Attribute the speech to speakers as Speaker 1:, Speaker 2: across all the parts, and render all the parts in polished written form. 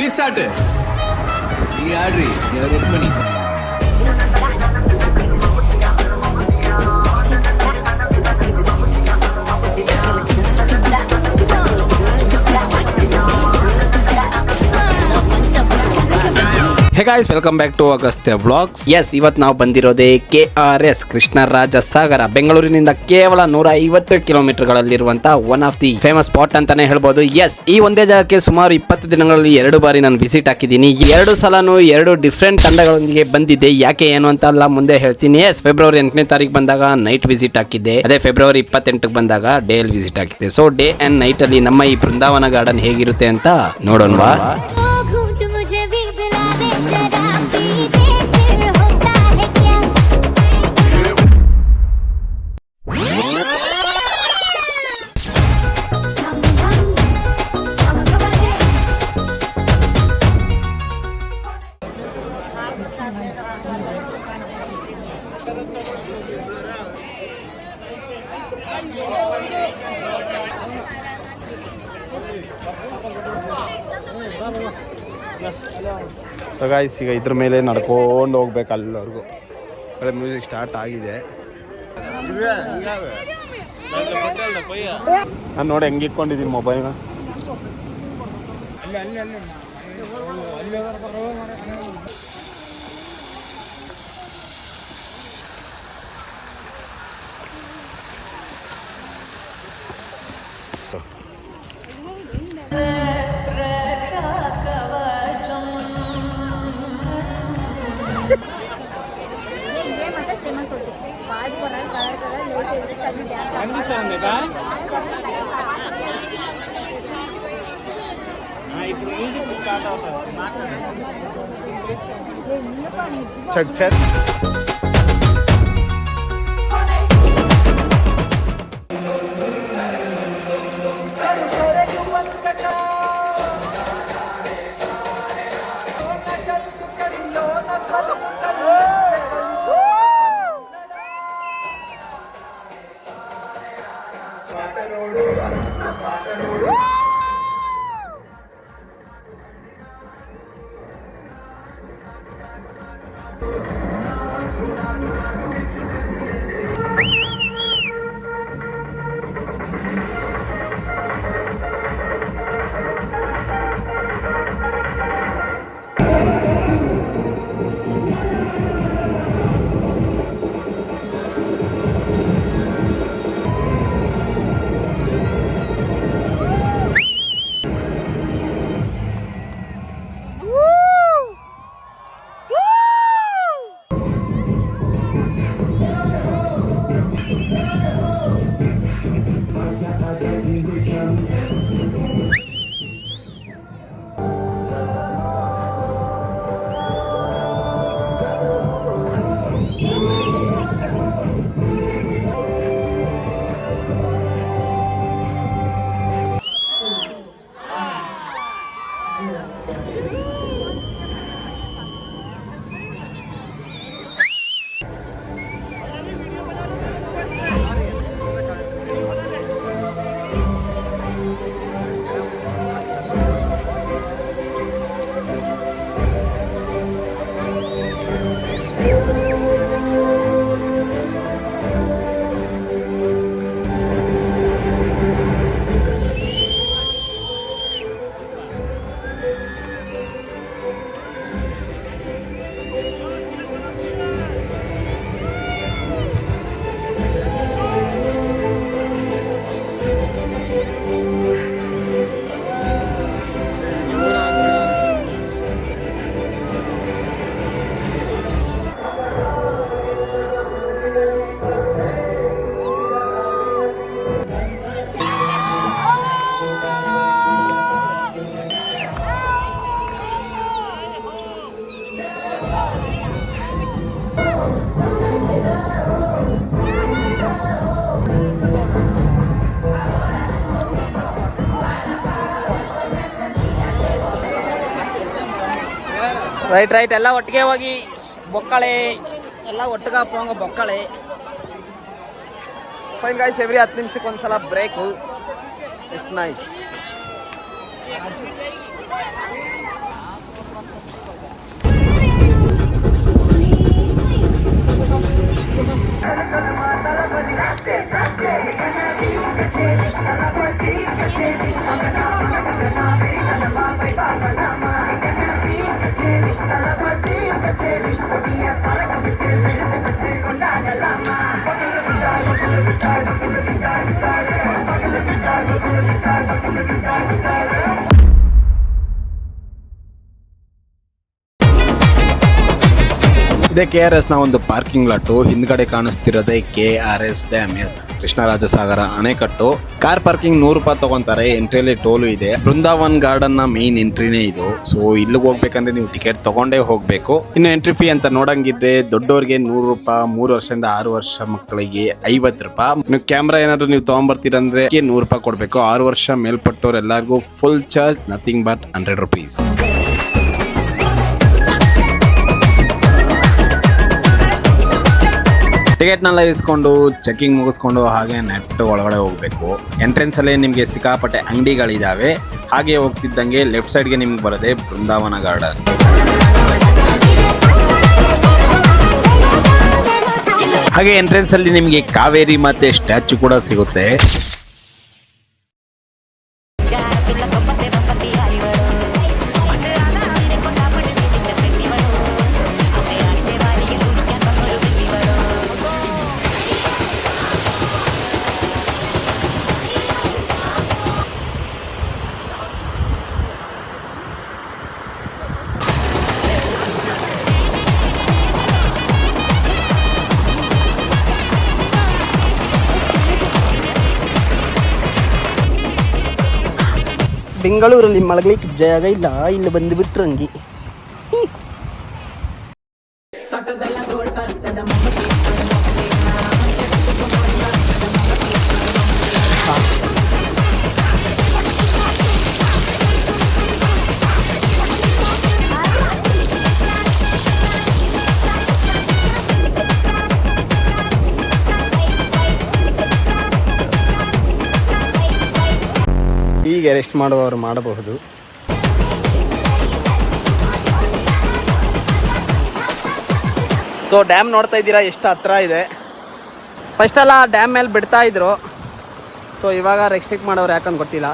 Speaker 1: Restart ಈಗ ಆಡ್ರಿ ಬನ್ನಿ. Hey guys, welcome back to Agastya vlogs. Yes, ಇವತ್ತು ನಾವು ಬಂದಿರೋದೇ KRS ಕೃಷ್ಣರಾಜ ಸಾಗರ, ಬೆಂಗಳೂರಿನಿಂದ ಕೇವಲ 150 ಕಿಲೋಮೀಟರ್ಗಳಲ್ಲಿರುವಂತಹ one of the famous spot ಅಂತಾನೆ ಹೇಳ್ಬೋದು. ಎಸ್, ಈ ಒಂದೇ ಜಾಗಕ್ಕೆ ಸುಮಾರು 20 ದಿನಗಳಲ್ಲಿ 2 ಬಾರಿ ನಾನು ವಿಸಿಟ್ ಹಾಕಿದ್ದೀನಿ. 2 ಸಲನೂ 2 ಡಿಫ್ರೆಂಟ್ ತಂಡಗಳೊಂದಿಗೆ ಬಂದಿದ್ದೆ. ಯಾಕೆ ಏನು ಅಂತ ಎಲ್ಲ ಮುಂದೆ ಹೇಳ್ತೀನಿ. ಎಸ್, ಫೆಬ್ರವರಿ 8ನೇ ತಾರೀಕು ಬಂದಾಗ ನೈಟ್ ವಿಸಿಟ್ ಹಾಕಿದ್ದೆ. ಅದೇ ಫೆಬ್ರವರಿ 28ಕ್ಕೆ ಬಂದಾಗ ಡೇ ಅಲ್ಲಿ ವಿಸಿಟ್ ಹಾಕಿದ್ದೆ. ಸೊ ಡೇ ಅಂಡ್ ನೈಟ್ ಅಲ್ಲಿ ನಮ್ಮ ಈ ಬೃಂದಾವನ ಗಾರ್ಡನ್ ಹೇಗಿರುತ್ತೆ ಅಂತ ನೋಡೋಣವಾ. ಸೊ ಗಾಯ್ಸ್, ಈಗ ಇದ್ರ ಮೇಲೆ ನಡ್ಕೊಂಡು ಹೋಗ್ಬೇಕು ಅಲ್ಲಿವರೆಗೂ. ಮ್ಯೂಸಿಕ್ ಸ್ಟಾರ್ಟ್ ಆಗಿದೆ. ನಾನು ನೋಡಿ ಹೆಂಗೆ ಇಟ್ಕೊಂಡಿದ್ದೀನಿ ಮೊಬೈಲ್ನ. చెక్ చెక్ ರೈಟ್ ರೈಟ್ ಎಲ್ಲ ಒಟ್ಟಿಗೆ ಹೋಗಿ ಬೊಕ್ಕಳೆ ಎಲ್ಲ ಒಟ್ಟಿಗೆ ಹೋಗೋ ಬೊಕ್ಕಳೆ. ಫೈನ್ ಗೈಸ್, ಎವ್ರಿ 10 ನಿಮಿಷಕ್ಕೆ ಒಂದ್ಸಲ ಬ್ರೇಕು. It's nice. ಇದೇ KRS ನ ಒಂದು ಪಾರ್ಕಿಂಗ್ ಲಾಟು. ಹಿಂದ್ಗಡೆ ಕಾಣಿಸ್ತಿರೋದೇ KRS ಡ್ಯಾಮ್. ಎಸ್, ಕೃಷ್ಣರಾಜಸಾಗರ ಅಣೆಕಟ್ಟು. ಕಾರ್ ಪಾರ್ಕಿಂಗ್ 100 ರೂಪಾಯಿ ತಗೊಂತಾರೆ. ಎಂಟ್ರಿಯಲ್ಲಿ ಟೋಲು ಇದೆ. ಬೃಂದಾವನ್ ಗಾರ್ಡನ್ ನ ಮೇನ್ ಎಂಟ್ರಿನೇ ಇದು. ಸೊ ಇಲ್ಲಿಗೆ ಹೋಗ್ಬೇಕಂದ್ರೆ ನೀವು ಟಿಕೆಟ್ ತಗೊಂಡೇ ಹೋಗ್ಬೇಕು. ಇನ್ನು ಎಂಟ್ರಿ ಫೀ ಅಂತ ನೋಡಂಗಿದ್ರೆ ದೊಡ್ಡವರಿಗೆ 100 ರೂಪಾಯಿ, 3 ವರ್ಷದಿಂದ 6 ವರ್ಷ ಮಕ್ಕಳಿಗೆ 50 ರೂಪಾಯಿ. ನೀವು ಕ್ಯಾಮ್ರಾ ಏನಾದ್ರು ನೀವು ತಗೊಂಡ್ಬರ್ತೀರಂದ್ರೆ 100 ರೂಪಾಯಿ ಕೊಡ್ಬೇಕು. 6 ವರ್ಷ ಮೇಲ್ಪಟ್ಟವ್ರು ಎಲ್ಲರಿಗೂ full charge, nothing but 100 rupees. ಟಿಕೆಟ್ನೆಲ್ಲ ಇಸ್ಕೊಂಡು ಚೆಕಿಂಗ್ ಮುಗಿಸ್ಕೊಂಡು ಹಾಗೆ ನೆಟ್ ಒಳಗಡೆ ಹೋಗಬೇಕು. ಎಂಟ್ರೆನ್ಸ್ ಅಲ್ಲಿ ನಿಮಗೆ ಸಿಕ್ಕಾಪಟ್ಟೆ ಅಂಗಡಿಗಳಿದಾವೆ. ಹಾಗೆ ಹೋಗ್ತಿದ್ದಂಗೆ ಲೆಫ್ಟ್ ಸೈಡ್ಗೆ ನಿಮ್ಗೆ ಬರೋದೆ ಬೃಂದಾವನ ಗಾರ್ಡನ್. ಹಾಗೆ ಎಂಟ್ರೆನ್ಸ್ ಅಲ್ಲಿ ನಿಮಗೆ ಕಾವೇರಿ ಮತ್ತೆ ಸ್ಟ್ಯಾಚು ಕೂಡ ಸಿಗುತ್ತೆ.
Speaker 2: ಬೆಂಗಳೂರಲ್ಲಿ ಮಲಗಲಿಕ್ಕೆ ಜಾಗ ಇಲ್ಲ, ಇಲ್ಲಿ ಬಂದು ಬಿಟ್ರು ಹಂಗಿ. ಈಗ ರೆಸ್ಟ್ ಮಾಡುವವರು ಮಾಡಬಹುದು. ಸೊ ಡ್ಯಾಮ್ ನೋಡ್ತಾ ಇದ್ದೀರಾ ಎಷ್ಟು ಹತ್ರ ಇದೆ. ಫಸ್ಟ್ ಎಲ್ಲ ಡ್ಯಾಮ್ ಮೇಲೆ ಬಿಡ್ತಾ ಇದ್ರು. ಸೊ ಇವಾಗ ರೆಸ್ಟ್ರಿಕ್ಟ್ ಮಾಡೋರು ಯಾಕಂತ ಗೊತ್ತಿಲ್ಲ.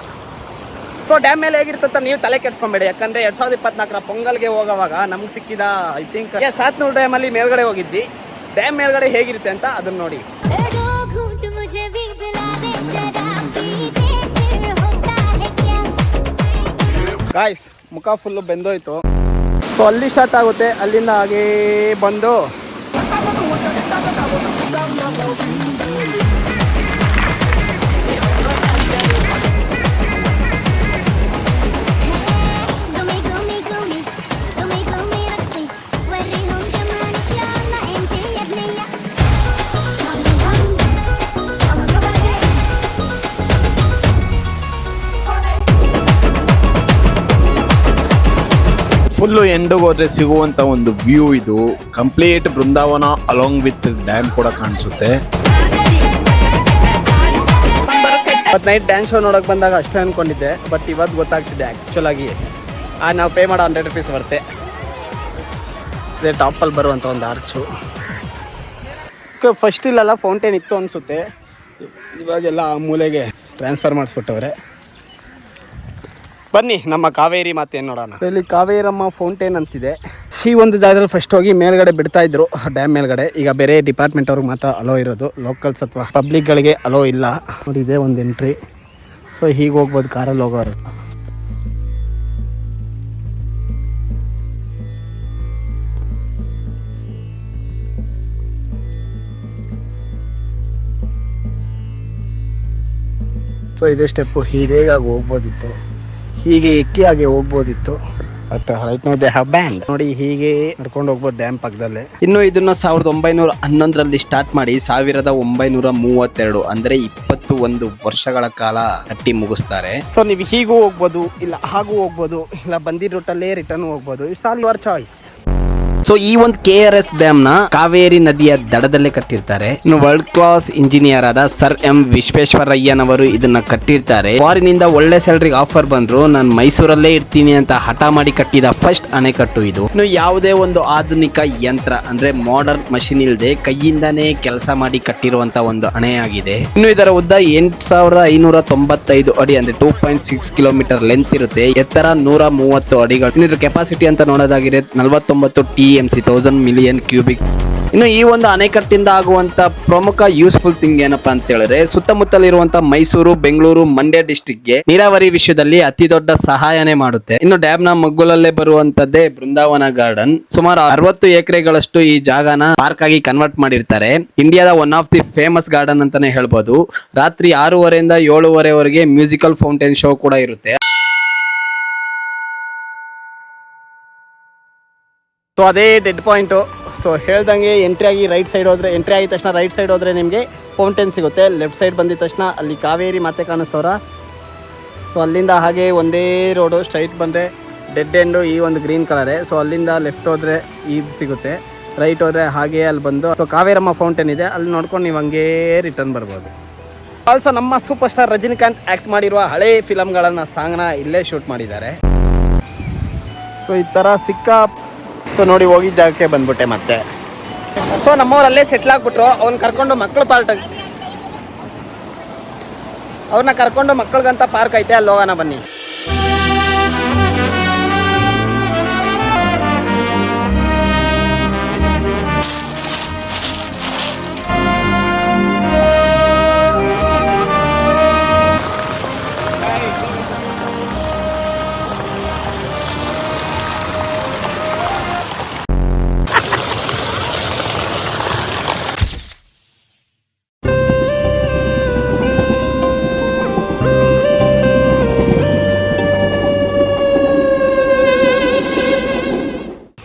Speaker 2: ಸೊ ಡ್ಯಾಮ್ ಮೇಲೆ ಹೇಗಿರ್ತಂತ ನೀವು ತಲೆ ಕೆಡ್ಸ್ಕೊಂಬೇಡಿ. ಯಾಕಂದರೆ 2024ರ ಪೊಂಗಲ್ಗೆ ಹೋಗೋವಾಗ ನಮ್ಗೆ ಸಿಕ್ಕಿದ ಐ ಥಿಂಕ್ 700 ಡ್ಯಾಮಲ್ಲಿ ಮೇಲ್ಗಡೆ ಹೋಗಿದ್ವಿ. ಡ್ಯಾಮ್ ಮೇಲ್ಗಡೆ ಹೇಗಿರುತ್ತೆ ಅಂತ ಅದನ್ನ ನೋಡಿ. ಗಾಯ್ಸ್, ಮುಖ ಫುಲ್ಲು ಬೆಂದೋಯ್ತು. ಸೊ ಅಲ್ಲಿ ಸ್ಟಾರ್ಟ್ ಆಗುತ್ತೆ. ಅಲ್ಲಿಂದ ಹಾಗೇ ಬಂದು
Speaker 1: ಫುಲ್ಲು ಎಂಡಿಗೆ ಹೋದ್ರೆ ಸಿಗುವಂತ ಒಂದು ವ್ಯೂ ಇದು. Complete Brindavan along with dam ಕೂಡ ಕಾಣಿಸುತ್ತೆ.
Speaker 2: ನೈಟ್ ಡ್ಯಾನ್ಸ್ ಶೋ ನೋಡೋಕೆ ಬಂದಾಗ ಅಷ್ಟೇ ಅಂದ್ಕೊಂಡಿದ್ದೆ. ಬಟ್ ಇವತ್ತು ಗೊತ್ತಾಗ್ತಿದೆ ಆ್ಯಕ್ಚುಲ್ ಆಗಿ ನಾವು ಪೇ ಮಾಡೋ 100 ರುಪೀಸ್ ಬರುತ್ತೆ. ಇದೇ ಟಾಪಲ್ಲಿ ಬರುವಂಥ ಒಂದು ಆರ್ಚು. ಫಸ್ಟ್ ಇಲ್ಲೆಲ್ಲ ಫೌಂಟೇನ್ ಇತ್ತು ಅನಿಸುತ್ತೆ. ಇವಾಗೆಲ್ಲ ಆ ಮೂಲೆಗೆ ಟ್ರಾನ್ಸ್ಫರ್ ಮಾಡಿಸ್ಬಿಟ್ಟವ್ರೆ. ಬನ್ನಿ ನಮ್ಮ ಕಾವೇರಿ ಮಾತೇನು ನೋಡೋಣ. ಇಲ್ಲಿ ಕಾವೇರಮ್ಮ ಫೌಂಟೇನ್ ಅಂತಿದೆ. ಈ ಒಂದು ಜಾಗದಲ್ಲಿ ಫಸ್ಟ್ ಹೋಗಿ ಮೇಲ್ಗಡೆ ಬಿಡ್ತಾ ಇದ್ರು ಡ್ಯಾಮ್ ಮೇಲ್ಗಡೆ. ಈಗ ಬೇರೆ ಡಿಪಾರ್ಟ್ಮೆಂಟ್ ಅವ್ರಿಗೆ ಮಾತ್ರ ಅಲೋ ಇರೋದು, ಲೋಕಲ್ಸ್ ಅಥವಾ ಪಬ್ಲಿಕ್ಗಳಿಗೆ ಅಲೋ ಇಲ್ಲ. ನೋಡಿ ಇದೆ ಒಂದು ಎಂಟ್ರಿ. ಸೊ ಹೀಗೆ ಹೋಗ್ಬೋದು ಕಾರಲ್ಲಿ ಹೋಗೋರು. ಸೊ ಇದೇ ಸ್ಟೆಪ್ಪು. ಹೀಗಾಗಿ ಹೋಗ್ಬೋದಿತ್ತು, ಹೀಗೆ ಎಕ್ಕಿ ಹಾಗೆ ಹೋಗ್ಬೋದಿತ್ತು. Right no they have band. ನೋಡಿ ಹೀಗೆ ನಡ್ಕೊಂಡು ಹೋಗ್ಬೋದು ಡ್ಯಾಮ್ ಪಕ್ಕದಲ್ಲೇ.
Speaker 1: ಇನ್ನು ಇದನ್ನ 1911ರಲ್ಲಿ ಸ್ಟಾರ್ಟ್ ಮಾಡಿ 1932 ಅಂದ್ರೆ 21 ವರ್ಷಗಳ ಕಾಲ ಕಟ್ಟಿ ಮುಗಿಸ್ತಾರೆ.
Speaker 2: ಸೊ ನೀವು ಹೀಗೂ ಹೋಗ್ಬೋದು, ಇಲ್ಲ ಹಾಗೂ ಹೋಗ್ಬೋದು, ಇಲ್ಲ ಬಂದಿದ್ದ ರೂಟಲ್ಲೇ ರಿಟರ್ನ್ ಹೋಗ್ಬೋದು. It's all your choice.
Speaker 1: So so ಈ ಒಂದು KRS ಡ್ಯಾಮ್ ನ ಕಾವೇರಿ ನದಿಯ ದಡದಲ್ಲೇ ಕಟ್ಟಿರ್ತಾರೆ. ಇನ್ನು ವರ್ಲ್ಡ್ ಕ್ಲಾಸ್ ಇಂಜಿನಿಯರ್ ಆದ ಸರ್ ಎಂ ವಿಶ್ವೇಶ್ವರಯ್ಯನವರು ಇದನ್ನ ಕಟ್ಟಿರ್ತಾರೆ. ಫಾರಿನಿಂದ ಒಳ್ಳೆ ಸ್ಯಾಲರಿ ಆಫರ್ ಬಂದ್ರು ನಾನು ಮೈಸೂರಲ್ಲೇ ಇರ್ತೀನಿ ಅಂತ ಹಠ ಮಾಡಿ ಕಟ್ಟಿದ ಫಸ್ಟ್ ಅಣೆಕಟ್ಟು ಇದು. ಇನ್ನು ಯಾವುದೇ ಒಂದು ಆಧುನಿಕ ಯಂತ್ರ ಅಂದ್ರೆ ಮಾಡರ್ನ್ ಮಷಿನ್ ಇಲ್ಲದೆ ಕೈಯಿಂದಾನೇ ಕೆಲಸ ಮಾಡಿ ಕಟ್ಟಿರುವಂತ ಒಂದು ಅಣೆಯಾಗಿದೆ. ಇನ್ನು ಇದರ ಉದ್ದ 8595 ಅಡಿ ಅಂದ್ರೆ 2.6 ಕಿಲೋಮೀಟರ್ ಲೆಂತ್ ಇರುತ್ತೆ. ಎತ್ತರ 130 ಅಡಿಗಳು. ಇನ್ನು ಇದರ ಕೆಪಾಸಿಟಿ ಅಂತ ನೋಡೋದಾಗಿದೆ 49 TMC 1000 ಮಿಲಿಯನ್ ಕ್ಯೂಬಿಕ್. ಇನ್ನು ಈ ಒಂದು ಅಣೆಕಟ್ಟಿಂದ ಆಗುವಂತ ಪ್ರಮುಖ ಯೂಸ್ಫುಲ್ ಥಿಂಗ್ ಏನಪ್ಪಾ ಅಂತ ಹೇಳಿದ್ರೆ ಸುತ್ತಮುತ್ತಲಿರುವಂತ ಮೈಸೂರು, ಬೆಂಗಳೂರು, ಮಂಡ್ಯ ಡಿಸ್ಟ್ರಿಕ್ಟ್ಗೆ ನೀರಾವರಿ ವಿಷಯದಲ್ಲಿ ಅತಿ ದೊಡ್ಡ ಸಹಾಯನೇ ಮಾಡುತ್ತೆ. ಇನ್ನು ಡ್ಯಾಮ್ ನ ಮಗ್ಗುಲಲ್ಲೇ ಬರುವಂತದ್ದೇ ಬೃಂದಾವನ ಗಾರ್ಡನ್. ಸುಮಾರು 60 ಎಕರೆಗಳಷ್ಟು ಈ ಜಾಗನ ಪಾರ್ಕ್ ಆಗಿ ಕನ್ವರ್ಟ್ ಮಾಡಿರ್ತಾರೆ. ಇಂಡಿಯಾದ one of the famous garden ಅಂತಾನೆ ಹೇಳ್ಬೋದು. ರಾತ್ರಿ 6:30 ಇಂದ 7:30 ಮ್ಯೂಸಿಕಲ್ ಫೌಂಟೇನ್ ಶೋ ಕೂಡ ಇರುತ್ತೆ.
Speaker 2: ಸೊ ಅದೇ ಡೆಡ್ ಪಾಯಿಂಟು. ಸೊ ಹೇಳ್ದಂಗೆ ಎಂಟ್ರಿ ಆಗಿ ರೈಟ್ ಸೈಡ್ ಹೋದರೆ, ಎಂಟ್ರಿ ಆಗಿದ ತಕ್ಷಣ ರೈಟ್ ಸೈಡ್ ಹೋದರೆ ನಿಮಗೆ ಫೌಂಟೇನ್ ಸಿಗುತ್ತೆ. ಲೆಫ್ಟ್ ಸೈಡ್ ಬಂದಿದ ತಕ್ಷಣ ಅಲ್ಲಿ ಕಾವೇರಿ ಮಾತೆ ಕಾಣಿಸ್ತವ್ರ. ಸೊ ಅಲ್ಲಿಂದ ಹಾಗೆ ಒಂದೇ ರೋಡು ಸ್ಟ್ರೈಟ್ ಬಂದರೆ ಡೆಡ್ ಎಂಡು ಈ ಒಂದು ಗ್ರೀನ್ ಕಲರೇ. ಸೊ ಅಲ್ಲಿಂದ ಲೆಫ್ಟ್ ಹೋದರೆ ಇದು ಸಿಗುತ್ತೆ, ರೈಟ್ ಹೋದರೆ ಹಾಗೆ ಅಲ್ಲಿ ಬಂದು ಸೊ ಕಾವೇರಮ್ಮ ಫೌಂಟೇನ್ ಇದೆ, ಅಲ್ಲಿ ನೋಡ್ಕೊಂಡು ನೀವು ಹಂಗೇ ರಿಟರ್ನ್ ಬರ್ಬೋದು. ಆಲ್ಸೋ ನಮ್ಮ ಸೂಪರ್ ಸ್ಟಾರ್ ರಜನಿಕಾಂತ್ ಆ್ಯಕ್ಟ್ ಮಾಡಿರುವ ಹಳೆ ಫಿಲಮ್ಗಳನ್ನು ಸಾಂಗ್ನ ಇಲ್ಲೇ ಶೂಟ್ ಮಾಡಿದ್ದಾರೆ. ಸೊ ಈ ಥರ ಸೊ ನೋಡಿ ಹೋಗಿ ಜಾಗಕ್ಕೆ ಬಂದ್ಬಿಟ್ಟೆ ಮತ್ತೆ. ಸೊ ನಮ್ಮವರಲ್ಲೇ ಸೆಟ್ಲ್ ಆಗ್ಬಿಟ್ರು. ಅವ್ರನ್ನ ಕರ್ಕೊಂಡು ಮಕ್ಕಳಿಗಂತ ಪಾರ್ಕ್ ಐತೆ, ಅಲ್ಲಿ ಹೋಗೋಣ ಬನ್ನಿ.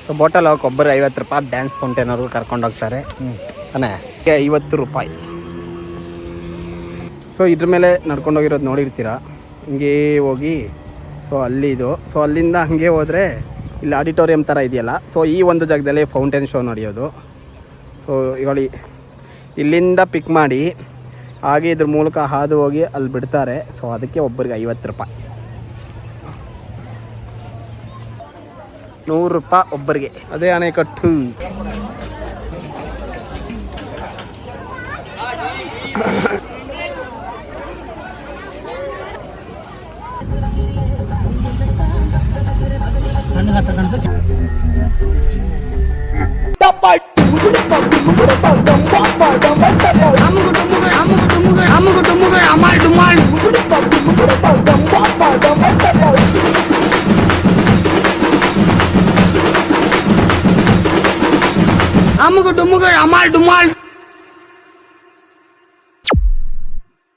Speaker 2: ಸೊ ಬೋಟಲ್ ಹೋಗಕ್ಕೆ ಒಬ್ಬರು 50 ರೂಪಾಯಿ, ಡ್ಯಾನ್ಸ್ ಫೌಂಟೇನ್ವರೆಗೂ ಕರ್ಕೊಂಡೋಗ್ತಾರೆ ತಾನೇ, 50 ರೂಪಾಯಿ. ಸೊ ಇದ್ರ ಮೇಲೆ ನಡ್ಕೊಂಡೋಗಿರೋದು ನೋಡಿರ್ತೀರ. ಹಿಂಗೇ ಹೋಗಿ ಸೊ ಅಲ್ಲಿ ಇದು. ಸೊ ಅಲ್ಲಿಂದ ಹಾಗೆ ಹೋದರೆ ಇಲ್ಲಿ ಆಡಿಟೋರಿಯಂ ಥರ ಇದೆಯಲ್ಲ, ಸೊ ಈ ಒಂದು ಜಾಗದಲ್ಲಿ ಫೌಂಟೇನ್ ಶೋ ನಡೆಯೋದು. ಸೊ ಹೇಳಿ ಇಲ್ಲಿಂದ ಪಿಕ್ ಮಾಡಿ ಹಾಗೆ ಇದ್ರ ಮೂಲಕ ಹಾದು ಹೋಗಿ ಅಲ್ಲಿ ಬಿಡ್ತಾರೆ. ಸೊ ಅದಕ್ಕೆ ಒಬ್ಬರಿಗೆ 50 ರೂಪಾಯಿ, 100 ರೂಪಾಯಿ ಒಬ್ಬರಿಗೆ. ಅದೇ ಅಣೆಕಟ್ಟು.
Speaker 3: Amugu dumugu amal dumal.